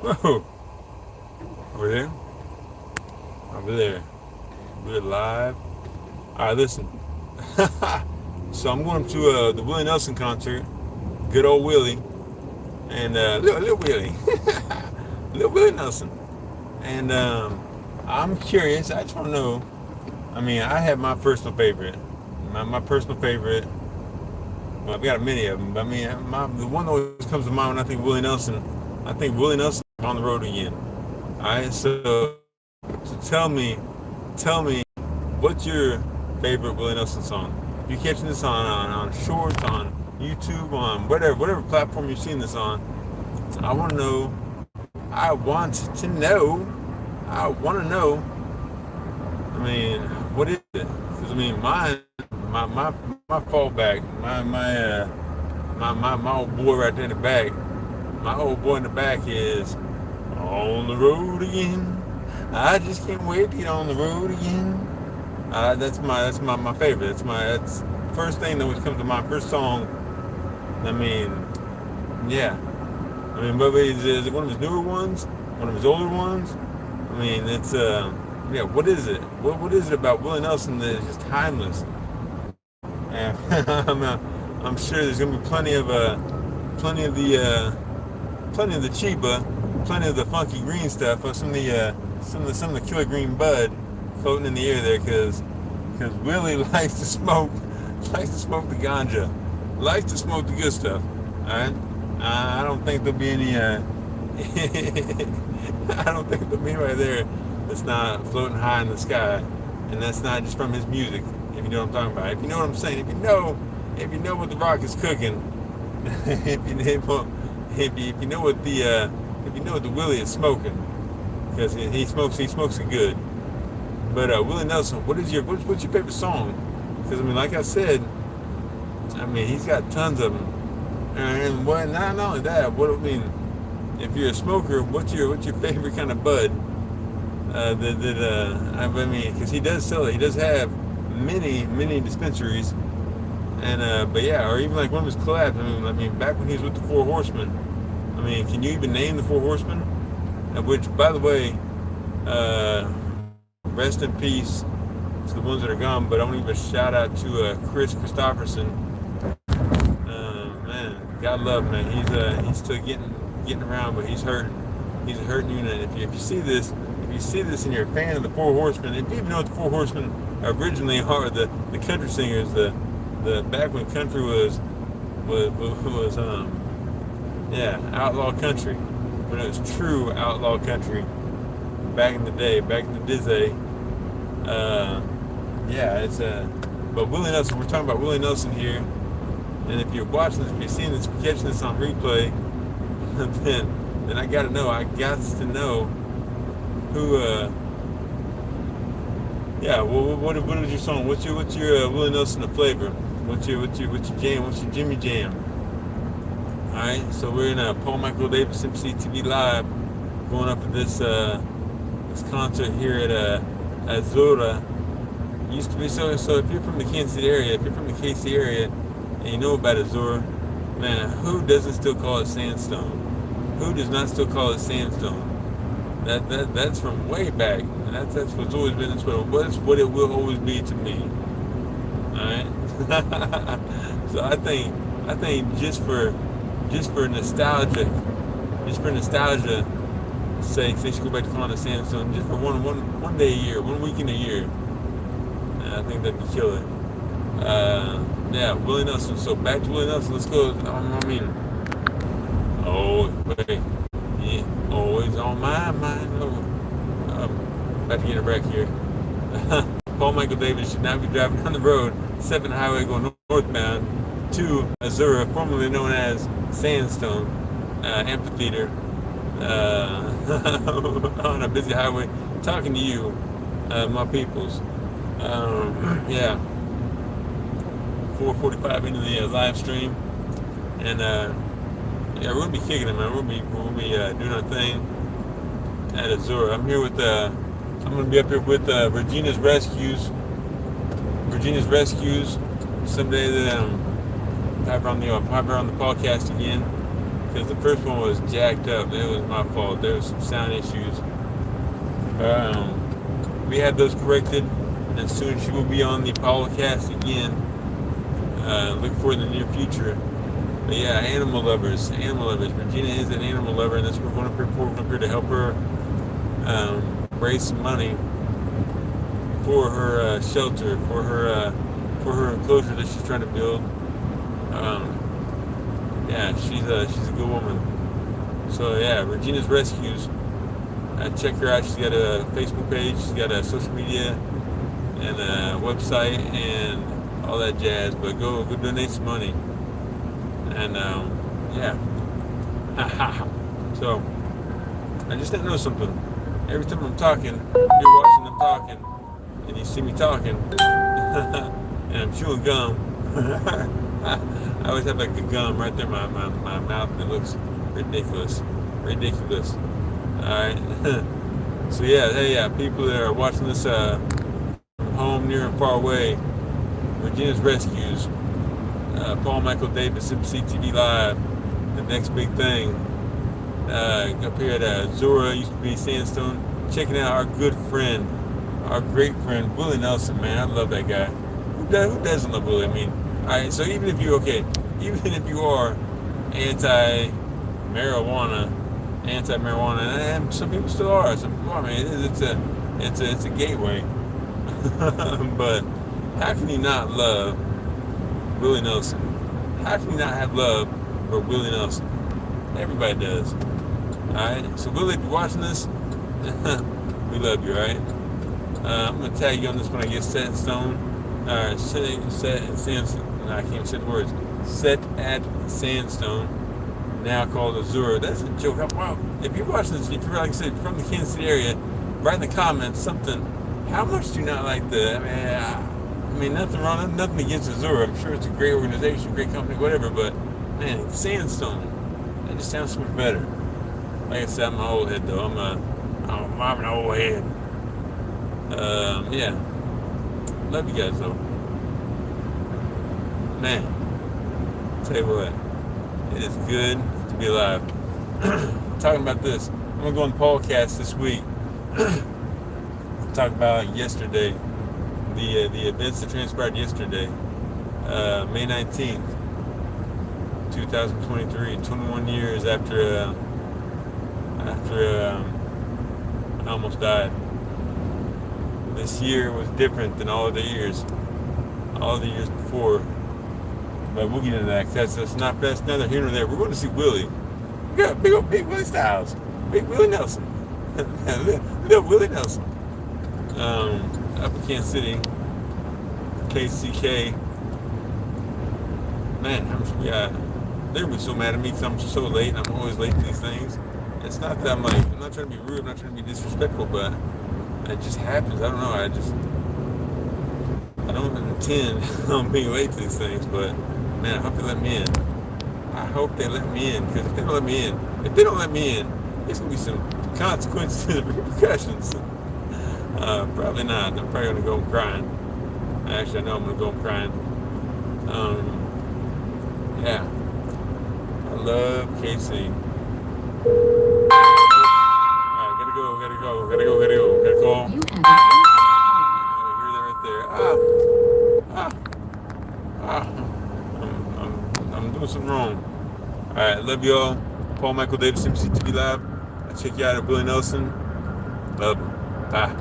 Whoa. Over there. Over there. We're live. Alright, listen. So I'm going to the Willie Nelson concert. Good old Willie. And little Willie. Little Willie Nelson. And I'm curious. I just want to know. I mean, I have my personal favorite. My personal favorite. Well, I've got many of them. But I mean, the one that always comes to mind when I think Willie Nelson. I think Willie Nelson on the road again. All right, so tell me, what's your favorite Willie Nelson song? If you're catching this on Shorts, on YouTube, on whatever platform you've seen this on, I want to know. I want to know. I want to know. I mean, what is it? Because I mean, my fallback, my old boy right there in the back. My old boy in the back is on the road again. I just can't wait to get on the road again. That's my favorite. That's first thing that always comes to mind. First song. I mean, yeah. I mean, but is it one of his newer ones? One of his older ones? I mean, it's yeah. What is it? What is it about Willie Nelson that is just timeless? And I'm sure there's gonna be plenty of the Chiba, plenty of the funky green stuff, or some of the killer green bud floating in the air there, because Willie likes to smoke the ganja, likes to smoke the good stuff. All right, I don't think there'll be any. I don't think there'll be anybody there that's not floating high in the sky, and that's not just from his music. If you know what I'm talking about, if you know what I'm saying, if you know what the rock is cooking, if you know what the Willie is smoking, because he smokes it good. But Willie Nelson, what's your favorite song? Because I mean, like I said, I mean he's got tons of them, and what not only that, what I mean, if you're a smoker, what's your favorite kind of bud? I mean, because he does sell it, he does have many dispensaries, and but yeah, or even like one of his collabs. I mean, back when he was with the Four Horsemen. I mean, can you even name the Four Horsemen? Which, by the way, rest in peace to the ones that are gone. But I want to give a shout out to Chris Christopherson. Man, God love him, man. He's still getting around, but he's hurting. He's a hurting unit. If you see this, and you're a fan of the Four Horsemen, if you even know what the Four Horsemen originally are, the country singers, the back when country was yeah, outlaw country, when it was true outlaw country back in the day, back in the Dizzy. Yeah, it's but Willie Nelson, we're talking about Willie Nelson here, and if you're watching this, if you're seeing this, if you're catching this on replay, then I got to know who yeah, what is your song? What's your Willie Nelson the flavor? What's your jam? What's your Jimmy Jam? All right, so we're in Paul Michael Davis MCTVLIVE, going up to this concert here at Azura. Used to be so if you're from the Kansas City area, and you know about Azura, man, who doesn't still call it Sandstone? Who does not still call it Sandstone? That's from way back. That's what's always been. That's what it will always be to me. All right. So I think just for nostalgia's sake, they should go back to calling it Sandstone just for one day a year, 1 weekend a year. I think that'd be killer. Yeah, Willie Nelson. So back to Willie Nelson. Let's go. I mean, oh wait, yeah, always on my mind. Oh, about to get a wreck here. Paul Michael Davis should not be driving down the road, 7th Highway going northbound to Azura, formerly known as Sandstone Amphitheater, on a busy highway, talking to you, my peoples. Yeah, 4:45 into the live stream, and yeah, we're gonna be kicking it, man. We'll be doing our thing at Azura. I'm here with I'm gonna be up here with Regina's Rescues. Someday that have her on the podcast again, because the first one was jacked up. It was my fault. There was some sound issues. We had those corrected, and soon she will be on the Apollo cast again. Look for in the near future. But yeah, animal lovers. Regina is an animal lover, and that's what we're going up here for. We're up here to help her raise some money for her shelter, for her enclosure that she's trying to build. Yeah, she's a good woman. So yeah, Regina's Rescues. Check her out. She's got a Facebook page. She's got a social media and a website and all that jazz. But go donate some money. And yeah. So I just didn't know something. Every time I'm talking, you're watching them talking, and you see me talking, and I'm chewing gum. I always have like a gum right there in my mouth, and it looks ridiculous. Alright. So yeah, hey, people that are watching this from home, near and far away, Regina's Rescues, Paul Michael Davis MCTVLIVE, the next big thing. Up here at Zora, used to be Sandstone, checking out our good friend, our great friend, Willie Nelson, man. I love that guy. Who doesn't love Willie? I mean, alright, so even if you are anti-marijuana, and some people still are. Some people are. I mean, it's a gateway. But how can you not love Willie Nelson? How can you not have love for Willie Nelson? Everybody does. Alright? So Willie, if you're watching this, we love you, alright? I'm gonna tag you on this when I get set in stone. I can't even say the words. Set at Sandstone. Now called Azura. That's a joke. Wow. If you're watching this, if you're, like I said, from the Kansas City area, write in the comments something. How much do you not like the? I mean, nothing wrong, nothing against Azura. I'm sure it's a great organization, great company, whatever. But man, Sandstone, that just sounds so much better. Like I said, I'm an old head though. I'm an old head. Yeah. Love you guys though. Man, tell you what. It is good to be alive. Talking about this, I'm going to go on the podcast this week. Talk about yesterday, the events that transpired yesterday, May 19th, 2023, 21 years after I almost died. This year was different than all the years before. But we'll get into that, because that's neither here nor there. We're going to see Willie. We got big Willie Styles. Big Willie Nelson. Little Willie Nelson. Up in Kansas City. KCK. Man, they're going to be so mad at me because I'm so late, and I'm always late to these things. It's not that I'm not trying to be rude, I'm not trying to be disrespectful, but it just happens. I don't know. I don't intend on being late to these things, but man, I hope they let me in. I hope they let me in, because if they don't let me in, there's going to be some consequences and repercussions. Probably not. I'm probably going to go home crying. Actually, I know I'm going to go home crying. Yeah. I love KC. Alright, gotta go. Gotta call. You have Hear that right there. I'm doing something wrong. Alright, love y'all. Paul Michael Davis MCTVLIVE. I'll check you out at Willie Nelson. Love him. Bye.